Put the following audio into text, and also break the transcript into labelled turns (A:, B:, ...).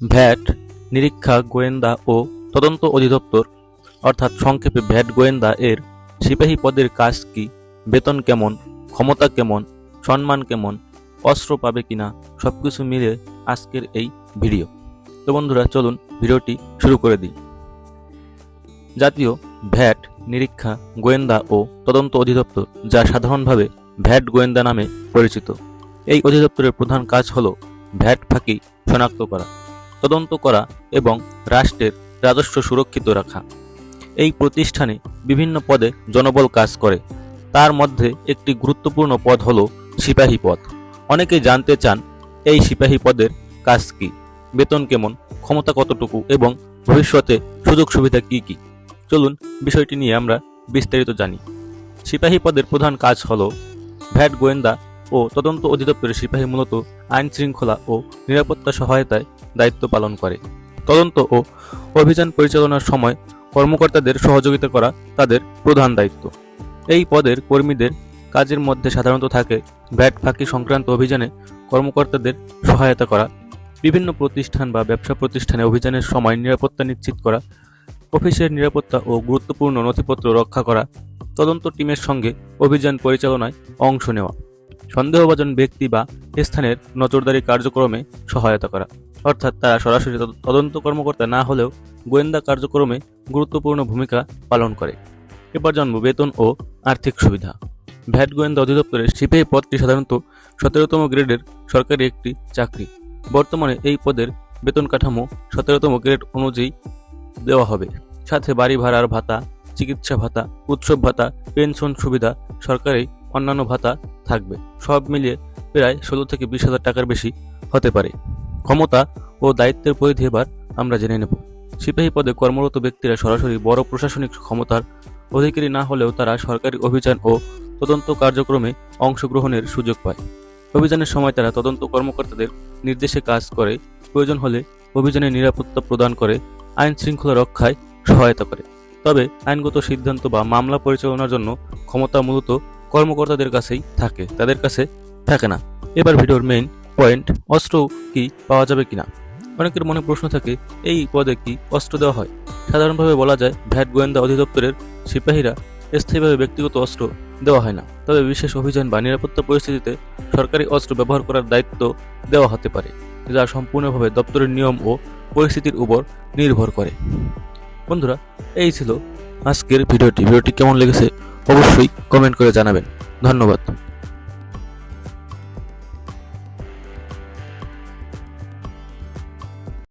A: VAT নিরীক্ষা গোয়েন্দা ও তদন্ত অধিদপ্তর অর্থাৎ সংক্ষেপে ভ্যাট গোয়েন্দা এর সিপাহী পদের কাজ কি, বেতন কেমন, ক্ষমতা কেমন, সম্মান কেমন, অস্ত্র পাবে কিনা সবকিছু মিলে আজকের এই ভিডিও। তো বন্ধুরা চলুন ভিডিওটি শুরু করে দিই। জাতীয় ভ্যাট নিরীক্ষা গোয়েন্দা ও তদন্ত অধিদপ্তর, যা সাধারণভাবে ভ্যাট গোয়েন্দা নামে পরিচিত। এই অধিদপ্তরের প্রধান কাজ হল ভ্যাট ফাঁকি শনাক্ত করা, তদন্ত করা এবং রাষ্ট্রের রাজস্ব সুরক্ষিত রাখা। এই প্রতিষ্ঠানে বিভিন্ন পদে জনবল কাজ করে। তার মধ্যে একটি গুরুত্বপূর্ণ পদ হল সিপাহী পদ। অনেকে জানতে চান এই সিপাহী পদের কাজ কি, বেতন কেমন, ক্ষমতা কতটুকু এবং ভবিষ্যতে সুযোগ সুবিধা কি কি। চলুন বিষয়টি নিয়ে আমরা বিস্তারিত জানি। সিপাহী পদের প্রধান কাজ হল ভ্যাট গোয়েন্দা ও তদন্ত অধিদপ্তরের সিপাহী মূলত আইন শৃঙ্খলা ও নিরাপত্তা সহায়তায় দায়িত্ব পালন করে। তদন্ত ও অভিযান পরিচালনার সময় কর্মকর্তাদের সহযোগিতা করা তাদের প্রধান দায়িত্ব। এই পদের কর্মীদের কাজের মধ্যে সাধারণত থাকে ভ্যাট ফাঁকি সংক্রান্ত অভিযানে কর্মকর্তাদের সহায়তা করা, বিভিন্ন প্রতিষ্ঠান বা ব্যবসা প্রতিষ্ঠানে অভিযানের সময় নিরাপত্তা নিশ্চিত করা, অফিসের নিরাপত্তা ও গুরুত্বপূর্ণ নথিপত্র রক্ষা করা, তদন্ত টিমের সঙ্গে অভিযান পরিচালনায় অংশ নেওয়া, সন্দেহভাজন ব্যক্তি বা স্থানের নজরদারি কার্যক্রমে সহায়তা করা। অর্থাৎ তারা সরাসরি তদন্ত কর্মকর্তা না হলেও গোয়েন্দা কার্যক্রমে গুরুত্বপূর্ণ ভূমিকা পালন করে। এবার জানব বেতন ও আর্থিক সুবিধা। ভ্যাট গোয়েন্দা অধিদপ্তরের সিপাহী পদটি সাধারণত 17তম গ্রেডের সরকারি একটি চাকরি। বর্তমানে এই পদের বেতন কাঠামো 17তম গ্রেড অনুযায়ী দেওয়া হবে। সাথে বাড়ি ভাড়ার ভাতা, চিকিৎসা ভাতা, উৎসব ভাতা, পেনশন সুবিধা, সরকারি অন্যান্য ভাতা থাকবে। সব মিলিয়ে প্রায় 16 থেকে 20,000 টাকার বেশি হতে পারে। ক্ষমতা ও দায়িত্বের পরিধি এবার আমরা জেনে নেব। সিপাহী পদে কর্মরত ব্যক্তিরা সরাসরি বড় প্রশাসনিক ক্ষমতার অধিকারী না হলেও তারা সরকারি অভিযান ও তদন্ত কার্যক্রমে অংশগ্রহণের সুযোগ পায়। অভিযানের সময় তারা তদন্ত কর্মকর্তাদের নির্দেশে কাজ করে, প্রয়োজন হলে অভিযানের নিরাপত্তা প্রদান করে, আইন শৃঙ্খলা রক্ষায় সহায়তা করে। তবে আইনগত সিদ্ধান্ত বা মামলা পরিচালনার জন্য ক্ষমতা মূলত কর্মকর্তাদের কাছেই থাকে, তাদের কাছে থাকে না। এবার ভিডিওর মেইন পয়েন্ট, অস্ত্র কি পাওয়া যাবে কিনা। অনেকের মনে প্রশ্ন থাকে, এই পদে কি অস্ত্র দেওয়া হয়? সাধারণভাবে বলা যায় ভ্যাট গোয়েন্দা অধিদপ্তরের সিপাহীরা স্থায়ীভাবে ব্যক্তিগত অস্ত্র দেওয়া হয় না। তবে বিশেষ অভিযান বা নিরাপত্তা পরিস্থিতিতে সরকারি অস্ত্র ব্যবহার করার দায়িত্ব দেওয়া হতে পারে, যা সম্পূর্ণভাবে দপ্তরের নিয়ম ও পরিস্থিতির উপর নির্ভর করে। বন্ধুরা, এই ছিল আজকের ভিডিওটি। কেমন লেগেছে অবশ্যই কমেন্ট করে জানাবেন। ধন্যবাদ।